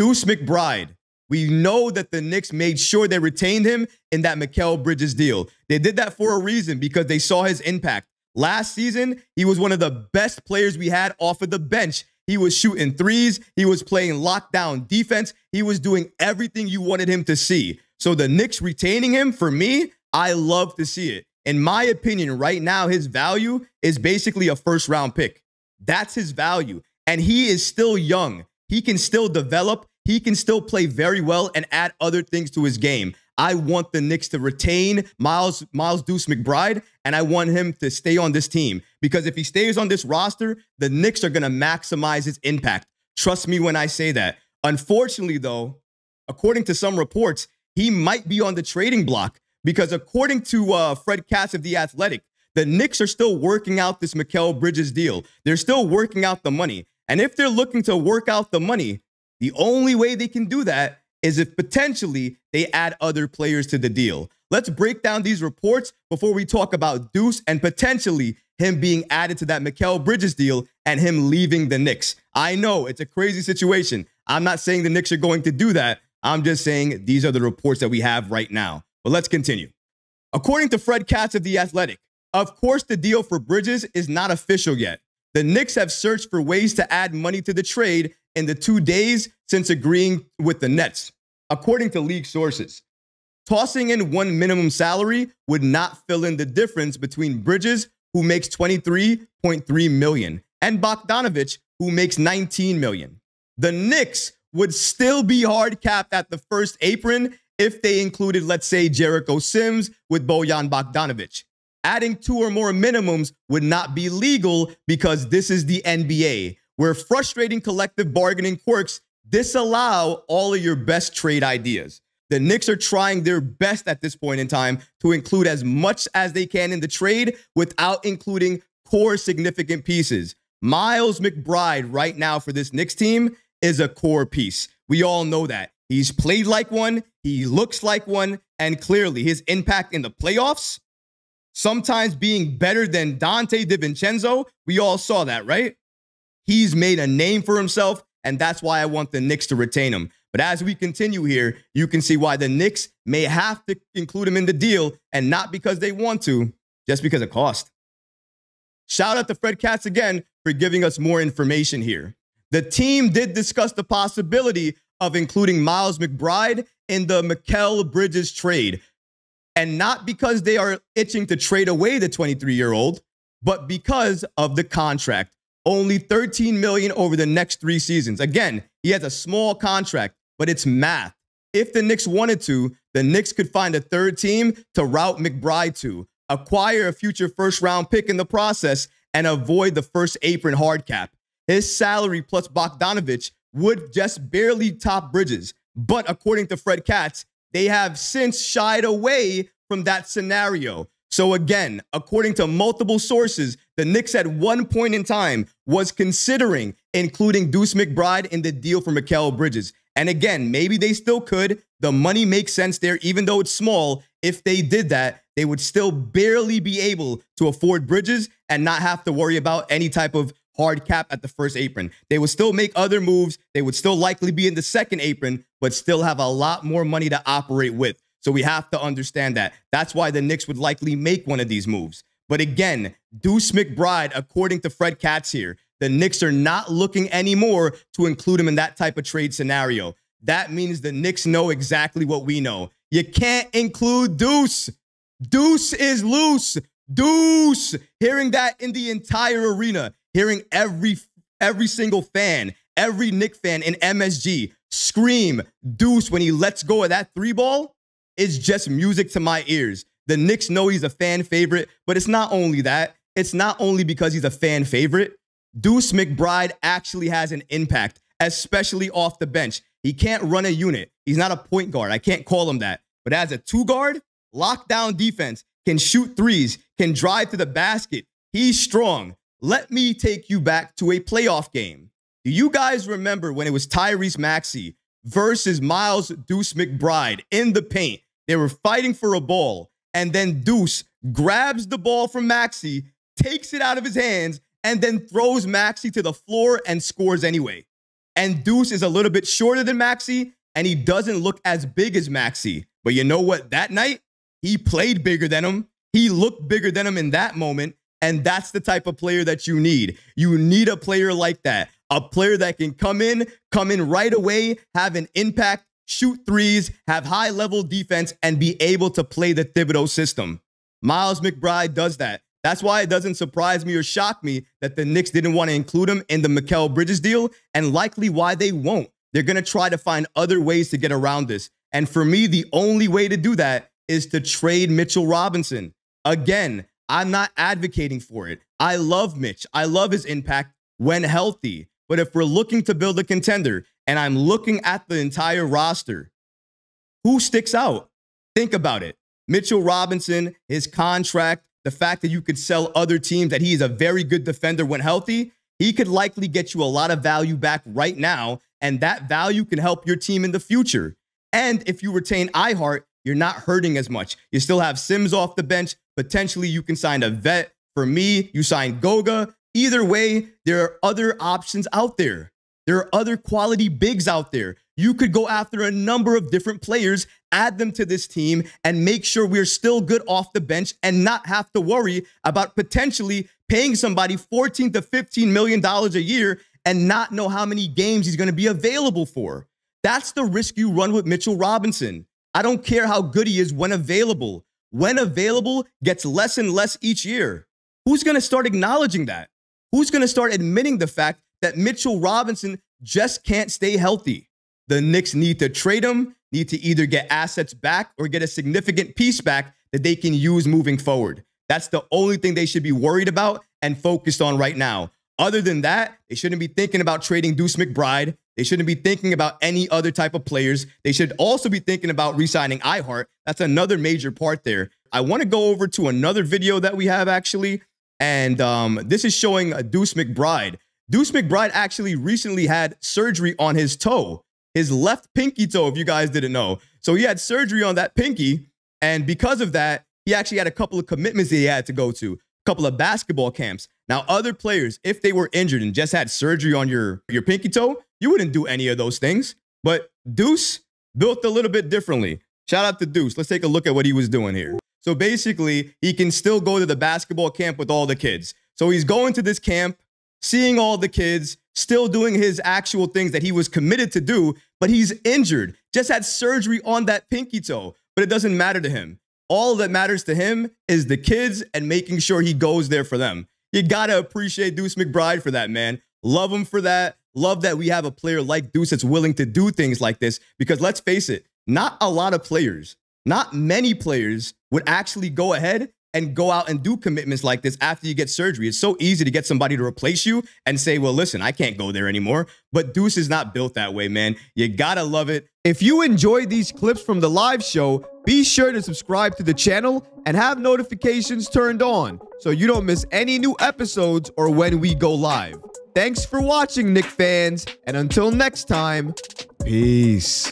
Deuce McBride. We know that the Knicks made sure they retained him in that Mikal Bridges deal. They did that for a reason because they saw his impact. Last season, he was one of the best players we had off of the bench. He was shooting threes. He was playing lockdown defense. He was doing everything you wanted him to see. So the Knicks retaining him, for me, I love to see it. In my opinion, right now, his value is basically a first-round pick. That's his value. And he is still young. He can still develop. He can still play very well and add other things to his game. I want the Knicks to retain Miles Deuce McBride, and I want him to stay on this team. Because if he stays on this roster, the Knicks are going to maximize his impact. Trust me when I say that. Unfortunately, though, according to some reports, he might be on the trading block. Because according to Fred Katz of The Athletic, the Knicks are still working out this Mikal Bridges deal. They're still working out the money. And if they're looking to work out the money, the only way they can do that is if potentially they add other players to the deal. Let's break down these reports before we talk about Deuce and potentially him being added to that Mikal Bridges deal and him leaving the Knicks. I know it's a crazy situation. I'm not saying the Knicks are going to do that. I'm just saying these are the reports that we have right now. But let's continue. According to Fred Katz of The Athletic, of course, the deal for Bridges is not official yet. The Knicks have searched for ways to add money to the trade in the 2 days since agreeing with the Nets. According to league sources, tossing in one minimum salary would not fill in the difference between Bridges, who makes $23.3 million, and Bogdanovich, who makes $19 million. The Knicks would still be hard capped at the first apron if they included, let's say, Jericho Sims with Bojan Bogdanovich. Adding 2 or more minimums would not be legal because this is the NBA, where frustrating collective bargaining quirks disallow all of your best trade ideas. The Knicks are trying their best at this point in time to include as much as they can in the trade without including core significant pieces. Miles McBride right now for this Knicks team is a core piece. We all know that. He's played like one, he looks like one, and clearly his impact in the playoffs, sometimes being better than Dante DiVincenzo, we all saw that, right? He's made a name for himself, and that's why I want the Knicks to retain him. But as we continue here, you can see why the Knicks may have to include him in the deal, and not because they want to, just because of cost. Shout out to Fred Katz again for giving us more information here. The team did discuss the possibility of including Miles McBride in the Mikal Bridges trade. And not because they are itching to trade away the 23-year-old, but because of the contract. Only $13 million over the next 3 seasons. Again, he has a small contract, but it's math. If the Knicks wanted to, the Knicks could find a third team to route McBride to, acquire a future first-round pick in the process, and avoid the first apron hard cap. His salary plus Bogdanovich would just barely top Bridges. But according to Fred Katz, they have since shied away from that scenario. So again, according to multiple sources, the Knicks at one point in time was considering including Deuce McBride in the deal for Mikal Bridges. And again, maybe they still could. The money makes sense there, even though it's small. If they did that, they would still barely be able to afford Bridges and not have to worry about any type of hard cap at the first apron. They would still make other moves. They would still likely be in the second apron, but still have a lot more money to operate with. So we have to understand that. That's why the Knicks would likely make one of these moves. But again, Deuce McBride, according to Fred Katz here, the Knicks are not looking anymore to include him in that type of trade scenario. That means the Knicks know exactly what we know. You can't include Deuce. Deuce is loose. Deuce. Hearing that in the entire arena, hearing every single fan, every Knicks fan in MSG scream Deuce when he lets go of that 3-ball is just music to my ears. The Knicks know he's a fan favorite, but it's not only that. It's not only because he's a fan favorite. Deuce McBride actually has an impact, especially off the bench. He can't run a unit. He's not a point guard. I can't call him that. But as a 2-guard, lockdown defense, can shoot threes, can drive to the basket. He's strong. Let me take you back to a playoff game. Do you guys remember when it was Tyrese Maxey versus Miles Deuce McBride in the paint? They were fighting for a ball, and then Deuce grabs the ball from Maxey, takes it out of his hands, and then throws Maxey to the floor and scores anyway. And Deuce is a little bit shorter than Maxey, and he doesn't look as big as Maxey. But you know what? That night, he played bigger than him. He looked bigger than him in that moment. And that's the type of player that you need. You need a player like that. A player that can come in right away, have an impact, shoot threes, have high-level defense, and be able to play the Thibodeau system. Miles McBride does that. That's why it doesn't surprise me or shock me that the Knicks didn't want to include him in the Mikal Bridges deal, and likely why they won't. They're going to try to find other ways to get around this. And for me, the only way to do that is to trade Mitchell Robinson. Again, I'm not advocating for it. I love Mitch. I love his impact when healthy. But if we're looking to build a contender and I'm looking at the entire roster, who sticks out? Think about it. Mitchell Robinson, his contract, the fact that you could sell other teams, that he is a very good defender when healthy, he could likely get you a lot of value back right now, and that value can help your team in the future. And if you retain iHeart, you're not hurting as much. You still have Sims off the bench. Potentially, you can sign a vet. For me, you sign Goga. Either way, there are other options out there. There are other quality bigs out there. You could go after a number of different players, add them to this team, and make sure we're still good off the bench and not have to worry about potentially paying somebody $14 to $15 million a year and not know how many games he's going to be available for. That's the risk you run with Mitchell Robinson. I don't care how good he is when available. When available, gets less and less each year. Who's going to start acknowledging that? Who's going to start admitting the fact that Mitchell Robinson just can't stay healthy? The Knicks need to trade him, need to either get assets back or get a significant piece back that they can use moving forward. That's the only thing they should be worried about and focused on right now. Other than that, they shouldn't be thinking about trading Deuce McBride. They shouldn't be thinking about any other type of players. They should also be thinking about re-signing iHeart. That's another major part there. I want to go over to another video that we have, actually. And this is showing Deuce McBride. Deuce McBride actually recently had surgery on his toe, his left pinky toe, if you guys didn't know. So he had surgery on that pinky. And because of that, he actually had a couple of commitments that he had to go to, a couple of basketball camps. Now, other players, if they were injured and just had surgery on your pinky toe, you wouldn't do any of those things. But Deuce built a little bit differently. Shout out to Deuce. Let's take a look at what he was doing here. So basically, he can still go to the basketball camp with all the kids. So he's going to this camp, seeing all the kids, still doing his actual things that he was committed to do, but he's injured, just had surgery on that pinky toe, but it doesn't matter to him. All that matters to him is the kids and making sure he goes there for them. You got to appreciate Deuce McBride for that, man. Love him for that. Love that we have a player like Deuce that's willing to do things like this, because let's face it, not a lot of players, not many players would actually go ahead and go out and do commitments like this after you get surgery. It's so easy to get somebody to replace you and say, well, listen, I can't go there anymore. But Deuce is not built that way, man. You gotta love it. If you enjoyed these clips from the live show, be sure to subscribe to the channel and have notifications turned on so you don't miss any new episodes or when we go live. Thanks for watching, Knick fans, and until next time, peace.